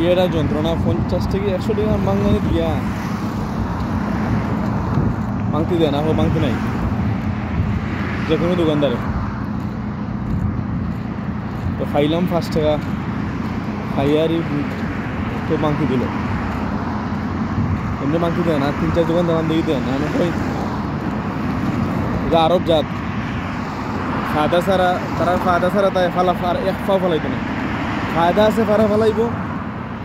ইয়েরা যন্ত্রণা 50 থেকে 100 টাকা মাংনানি দিয়া মাংতি দেয় না, মাংতি নাই যে কোনো দোকানদারে। তো খাইলাম 5 টাকা, খাইয়ারই তো মাংতি দিল। এমনি মাংতি দেয় না, 3-4 দোকান দাম দিয়ে দেয় না। কই এটা আরব জাত, ফায়দা ছাড়া তারা ফায়দা ছাড়া তাই ফালা আর এক পাও ফালাইতো না। ফায়দা আছে ফারা ফালাইব,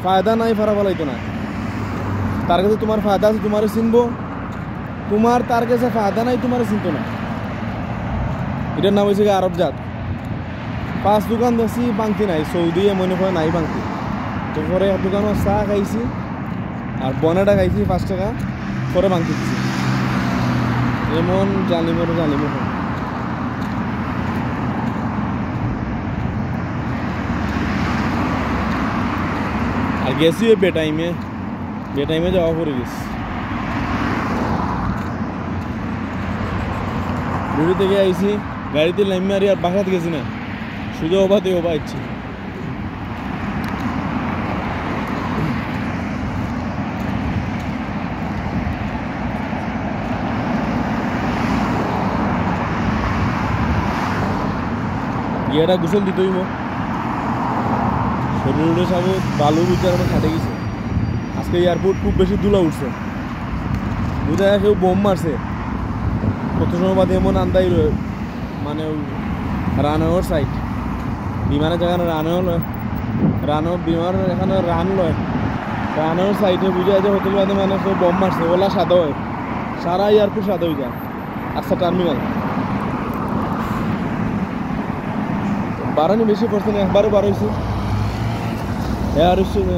ফায়দা নাই ফারা ফালাইতো না। তার কাছে তোমার ফায়দা আছে তোমার চিনবো, তোমার তার কাছে ফায়দা নাই তোমার চিনতো না। এটার নাম হয়েছে আরব জাত। 5 দোকান দেখছি বাংতি নাই, সৌদি মনে করে নাই বাংতি। তো পরে এক দোকানও চা খাইছি আর বনাটা খাইছি 5 টাকা, পরে বাংতি দিচ্ছি। এমন জানিমর আর গেছি বেটাইমে যাওয়া পড়ে গেছি। ডুড়ি থেকে আইছি, গাড়িতে লাইন মারি আর বাসাতে গেছি না, শুধু ওবাতে ইচ্ছি। গিয়েটা গোসল দিতেই শরীরে সব বালু বিচার খাটে গেছে। আজকে এয়ারপোর্ট খুব বেশি ধুলা উঠছে, বুঝা কেউ বোম মারছে। কত সময় বাদে এমন আন্দাই মানে রানওয়ের সাইড, বিমানের যেখানে রানও বিমান এখানে রান লয়, রানওয়ের সাইডে বুঝে আছে হোটেল বাদে মানে কেউ বোম মারছে। ওলা সাদা হয়, সারা এয়ারপোর্ট সাদা হয়ে যায়। আচ্ছা টার্মিনাল বাড়ানি বেশি পড়ছে না, একবারও বার হয়েছে। হেয়ার উৎসব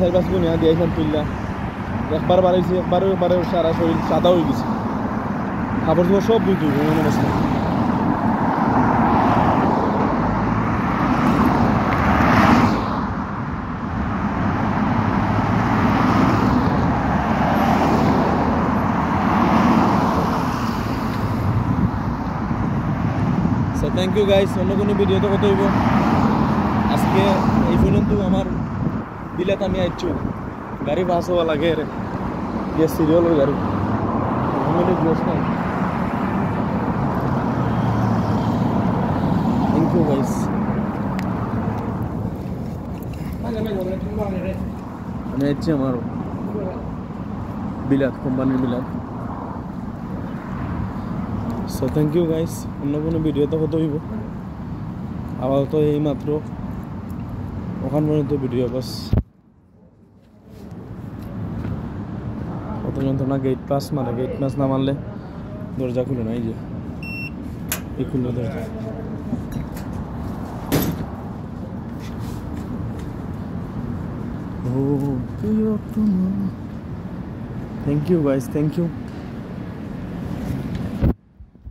4-5 গুণ দিয়েছেন তুললা, একবার বার হয়েছে, একবারে সারা শরীর সাদা হয়ে গেছে। খাবার দাবার সব দুই এমন অবস্থা। থ্যাংক ইউ গাইস, অন্য কোনো ভিডিওতে কত হইব। আজকে এই পর্যন্ত আমার বিলাত আমি আইছো, গাড়ি পাস হওয়া লাগে রে, সিরিয়াল গাড়ি নাই। Thank you guys. আমি আইছি আমার বিলাত, কোম্পানির বিলাত। সো থ্যাংক ইউ গাইস, অন্য কোনো ভিডিওতে কত হইব। আপাতত এই মাত্র ওখান পর্যন্ত ভিডিও বাস। কত যন্ত্রণা, গেট পাস মানে গেট পাস না মারলে দরজা খুলে না। এই যে এই খুললো দরজা। Thank you guys, thank you.